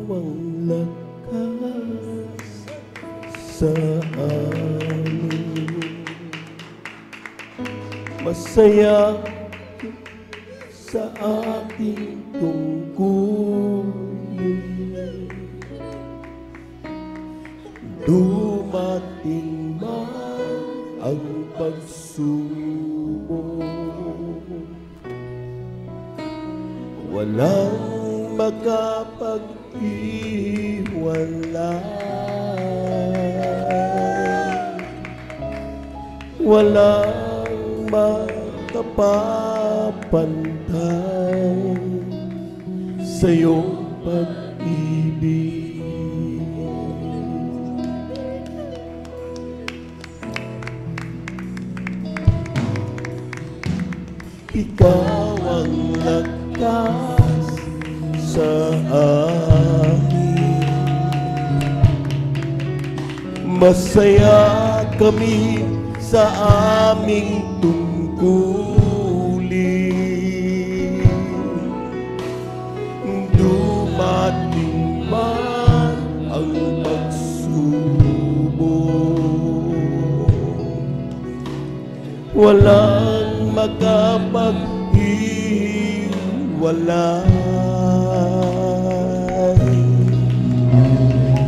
ang lakas sa amin. Masaya sa ating tungkulin, dumating man ang pagsubok, walang makapag-iwalay, walang makapapantay sa iyong pag-ibig. Ikaw ang lakas sa amin. Masaya kami sa aming tungkulin, dumating man ang pagsubok, walang makapag-iwalay,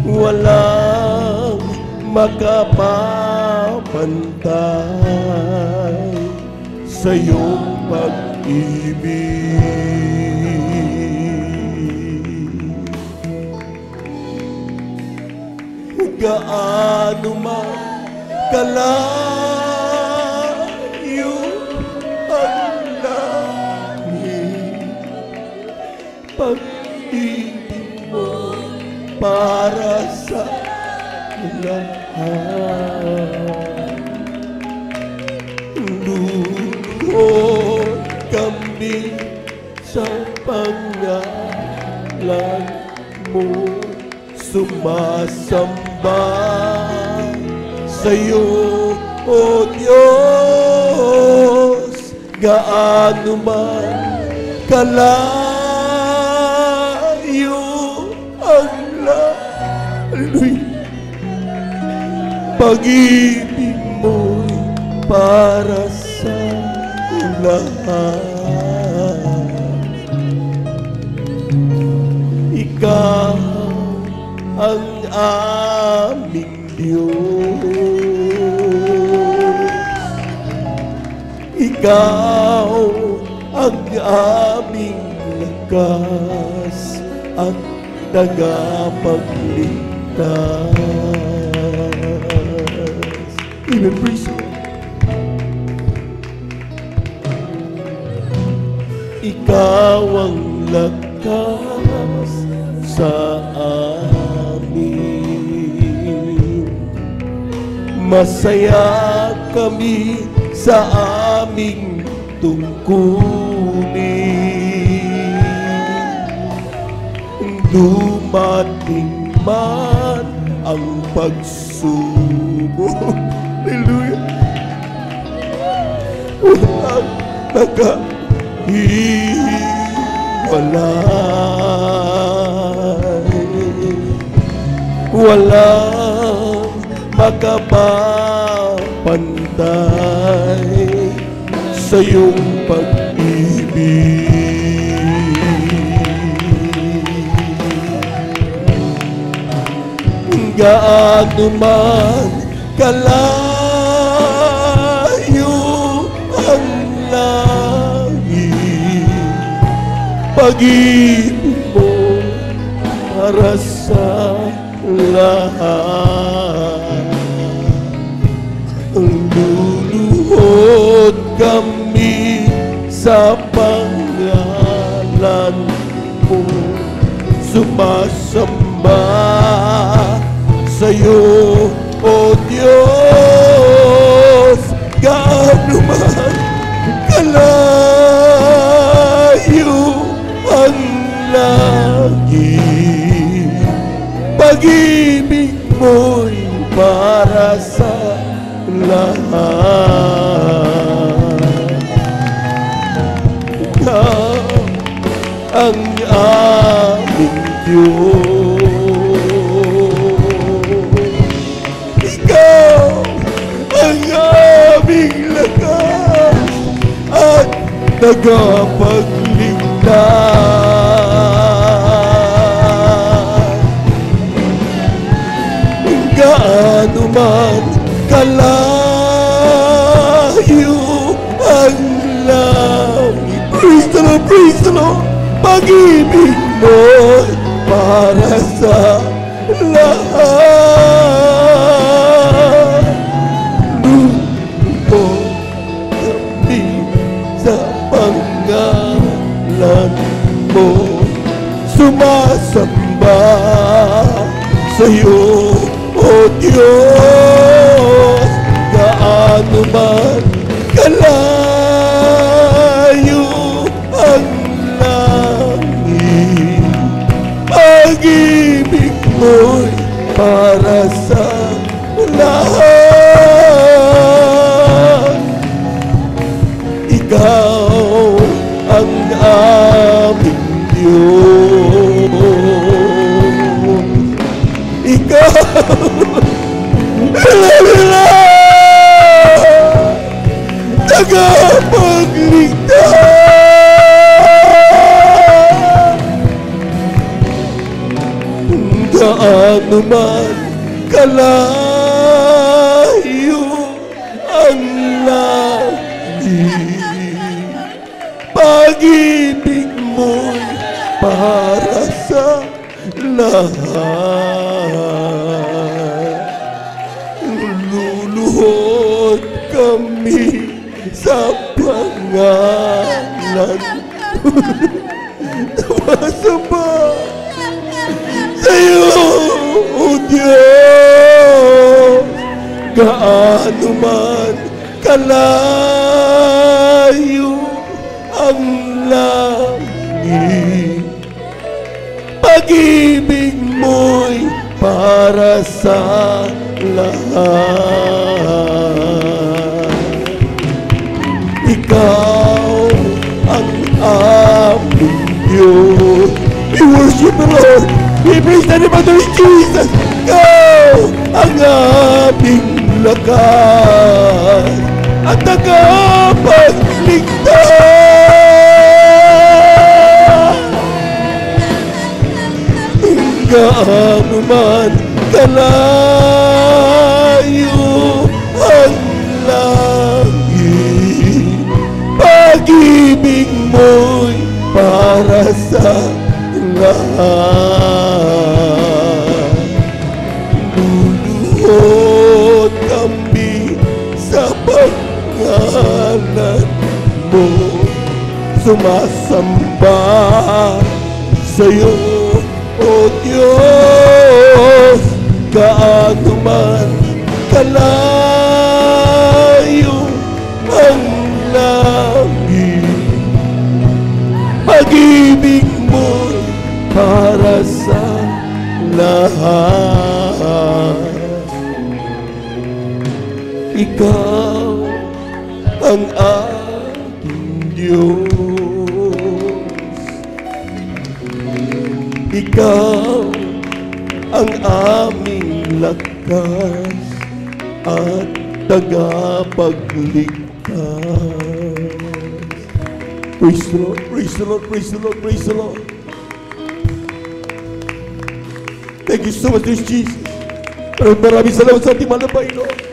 walang makapapantay sa iyong pag-ibig. Gaano man kalayo ang langit, pag-ibig mo para sa lahat. Lugod kami sa pangalan mo, sumasamba sa iyo, O Diyos. Gaano man kalayo ang laloy, pag-ibig mo'y para sa lahat. Ikaw ang aming Diyos, ikaw ang aming lakas at tagapagligtas. Even praise you. Ikaw ang lakas sa amin. Masaya kami sa aming tungkulin, dumating man ang pagsubok. Hallelujah. Walang makapag-iwalay, walang makapapantay sa iyong pag-ibig. Gaano man kalayo ang langit, pag-ibig mo para sa lahat. Luluhod kami sa pangalan mo, sumasamba sa iyo, O Diyos. Gaano man kalayo ang langit, pag-ibig mo'y para sa lahat. Ikaw ang aming Diyos, tagapagligtas. Gaano man kalayo ang langit. Praise the Lord, praise the Lord. Pag-ibig mo para sa lahat. Lubog kami sa pangalan mo, sumasamba sa'yo, O Diyos. Gaano man kalayo ang langit, pag-ibig mo'y para sa lahat. Ikaw ang aming Diyos. Ikaw tagapagligtas. Gaano man kalayo ang langit, pag-ibig mo'y para sa lahat. Luluhod kami sa pangalan sumasamba sa'yo, O Diyos. Gaano man kalayo ang langit, pag-ibig mo'y para sa lahat. Ikaw ang aming Diyos. We worship the Lord. We praise the name of the Lord Jesus. Ikaw ang aming lakas at tagapagligtas. Gaano man kalayo ang langit, pag-ibig mo'y para sa lahat. Luluhod kami sa pangalan mo, sumasamba sa'yo, O Diyos. Gaano man kalayo ang langit, pag-ibig mo para sa lahat. Ikaw ang aking Diyos. Ikaw ang aming lakas at tagapagligtas. Praise the Lord, praise the Lord, praise the Lord, praise the Lord. Thank you so much, Jesus. Maraming salamat sa ating mahal na Panginoon.